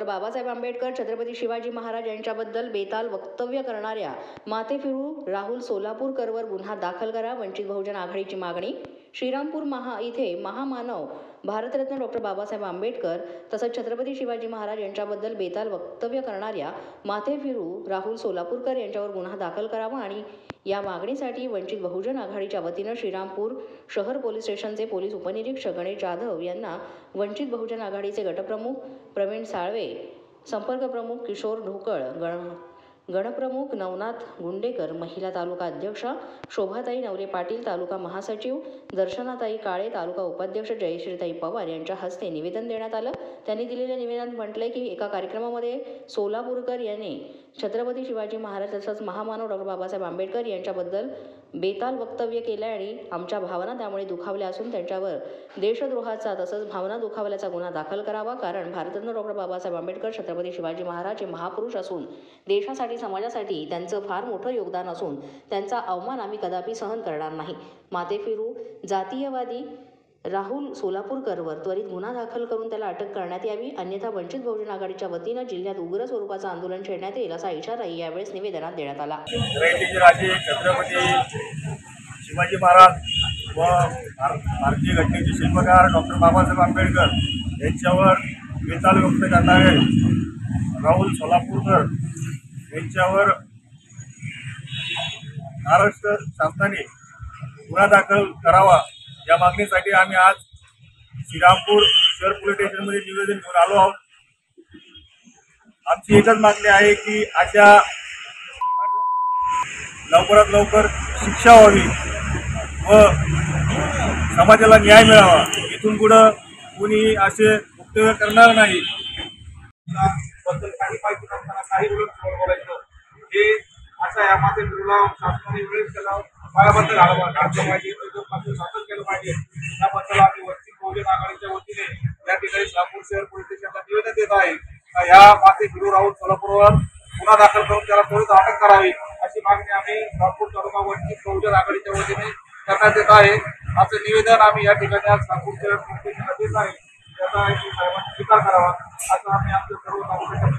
बाबासाहेब आंबेडकर, छत्रपती शिवाजी महाराज यांच्याबद्दल बेताल वक्तव्य करणाऱ्या माथेफिरू राहुल सोलापूरकरवर गुन्हा दाखल करा, वंचित बहुजन आघाडीची मागणी। श्रीरामपूर इथे महामानव भारतरत्न डॉक्टर बाबासाहेब आंबेडकर तसंच छत्रपती शिवाजी महाराज यांच्याबद्दल बेताल वक्तव्य करणाऱ्या माथेफिरू राहुल सोलापूरकर यांच्यावर गुन्हा दाखल करावा आणि या मागणीसाठी वंचित बहुजन आघाडीच्या वतीनं श्रीरामपूर शहर पोलीस स्टेशनचे पोलीस उपनिरीक्षक गणेश जाधव यांना वंचित बहुजन आघाडीचे गटप्रमुख प्रवीण साळवे, संपर्क प्रमुख किशोर ढोकळ, गणप्रमुख नवनाथ गुंडेकर, महिला तालुका अध्यक्षा शोभाताई नवरे पाटील, तालुका महासचिव दर्शनाताई काळे, तालुका उपाध्यक्ष जयश्रीताई पवार यांच्या हस्ते निवेदन देण्यात आलं। त्यांनी दिलेल्या निवेदनात म्हटलंय की एका कार्यक्रमामध्ये सोलापूरकर यांनी छत्रपती शिवाजी महाराज तसंच महामानव डॉक्टर बाबासाहेब आंबेडकर यांच्याबद्दल बेताल वक्तव्य केलं आणि आमच्या भावना त्यामुळे दुखावल्या असून त्यांच्यावर देशद्रोहाचा तसंच भावना दुखावल्याचा गुन्हा दाखल करावा, कारण भारतरत्न डॉक्टर बाबासाहेब आंबेडकर छत्रपती शिवाजी महाराज हे महापुरुष असून देशासाठी समाजासाठी त्यांचं फार मोठं योगदान असून त्यांचा अवमान आम्ही कदापि सहन करणार नाही। माथेफिरू जातीयवादी राहुल सोलापूरकरवर त्वरित गुन्हा दाखल करून त्याला अटक करण्यात यावी, अन्यथा वंचित बहुजन आघाडीच्या वतीनं जिल्ह्यात उग्र स्वरूपाचं आंदोलन छेडण्यात येईल असा इशाराही यावेळेस निवेदनात देण्यात आला। राजे छत्रपती शिवाजी महाराज व भारतीय घटनेचे शिल्पकार डॉक्टर बाबासाहेब आंबेडकर यांच्यावर बेताल व्यक्त करणारे राहुल सोलापूरकर यांच्यावर महाराष्ट्र शासनाने गुन्हा दाखल करावा या मागणीसाठी आम्ही आज श्रीरामपूर शहर पोलीस स्टेशनमध्ये निवेदन घेऊन आलो आहोत। आमची एकच मागणी आहे की अशा लवकरात लवकर शिक्षा व्हावी व समाजाला न्याय मिळावा। इथून पुढं कोणी असे वक्तव्य करणार नाही। काही बोलायचं हे असं यामध्ये शासनाने वेळ केला काळाबद्दल पाहिजे, शासन केलं पाहिजे। त्याबद्दल आम्ही वंचित बहुजन आघाडीच्या वतीने या ठिकाणी श्रीरामपूर शहर पोलीस स्टेशनला निवेदन देत आहे। या माथेफिरू राहुल सोलापूरवर गुन्हा दाखल करून त्याला त्वरित अटक करावी अशी मागणी आम्ही श्रीरामपूर तालुका वंचित बहुजन आघाडीच्या वतीने करण्यात येत आहे। असं निवेदन आम्ही या ठिकाणी आज श्रीरामपूर शहर पोलीस स्टेशनला देत आहे। त्याचा साहेबांनी स्वीकार करावा असं आम्ही आमच्या सर्व नागरिकांना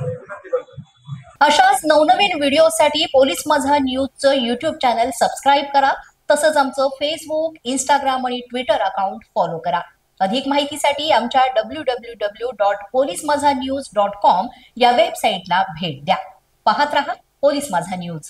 विनंती करतो। अशाच नवनवीन व्हिडिओसाठी पोलीस माझा न्यूजचं यूट्यूब चॅनल सबस्क्राईब करा, तसंच आमचं फेसबुक, इंस्टाग्राम आणि ट्विटर अकाउंट फॉलो करा। अधिक माहितीसाठी आमच्या www.polismazhanews.com या वेबसाईटला भेट द्या। पाहत रहा पोलीस माझा न्यूज।